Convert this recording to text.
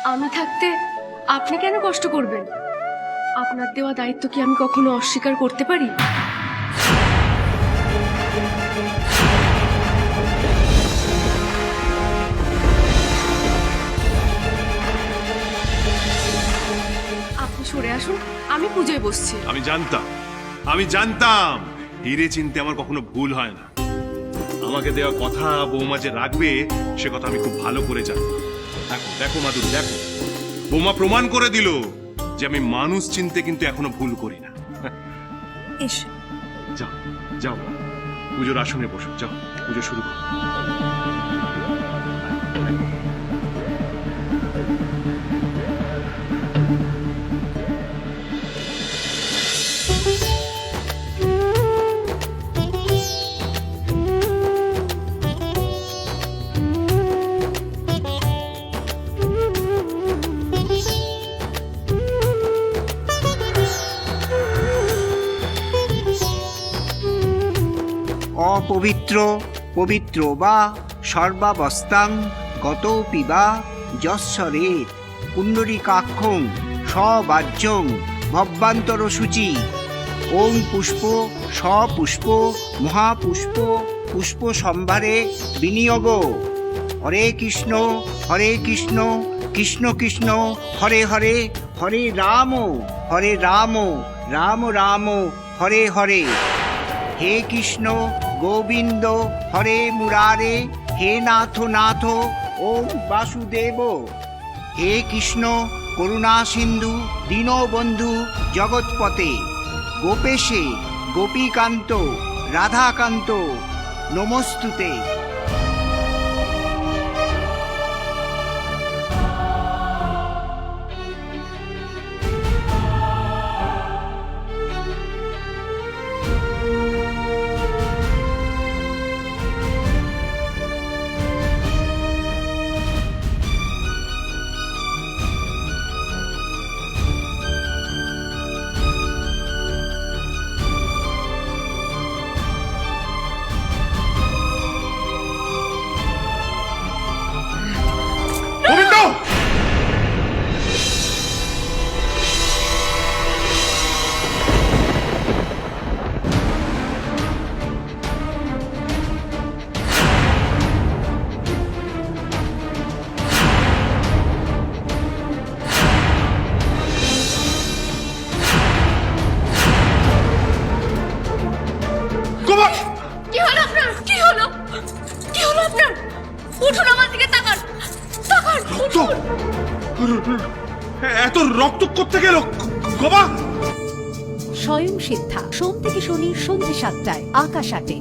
আমি থাকতে আপনি কেন কষ্ট করবেন? আপনার দেওয়া দায়িত্ব কি আমি কখনো অস্বীকার করতে পারি? আপনি সরে আসুন, আমি পুজোয় বসছি। আমি জানতাম হিরে চিনতে আমার কখনো ভুল হয় না। আমাকে দেওয়া কথা বৌমা যে রাখবে সে কথা আমি খুব ভালো করে জানি। দেখো দেখো মাধুরী, দেখো বৌমা প্রমাণ করে দিল যে আমি মানুষ চিনতে কিন্তু এখনো ভুল করি না। এসো। যাও যাও, পুজোর আসনে বসো, যাও পুজো শুরু করো। অপবিত্র পবিত্র বা সর্বাবস্থাং গতোপি বা যশ্বরেত পুণ্ডরীকাক্ষং সবাজ্যং ভব্যান্তর সূচি। ওম পুষ্প সপুষ্প মহাপুষ্প পুষ্প সম্ভারে বিনিয়োগ। হরে কৃষ্ণ কৃষ্ণ কৃষ্ণ হরে হরে, হরে রাম রাম রাম হরে হরে। হে কৃষ্ণ গোবিন্দ হরে মুরারে, হে নাথ নাথ ওম বাসুদেব। হে কৃষ্ণ করুণা সিন্ধু দীনবন্ধু জগৎপতে, গোপেশে গোপীকান্ত রাধাকান্ত নমস্তুতে। কি হলো আপনার? কি হলো? কি হলো আপনার? উঠুন, আমার দিকে তাকান, তাকান, উঠুন। এত রক্ত করতে গেল গোবা। স্বয়ং সিদ্ধা সোম থেকে শনি সন্ধ্যে ৭টায় আকাশ ৮-এ।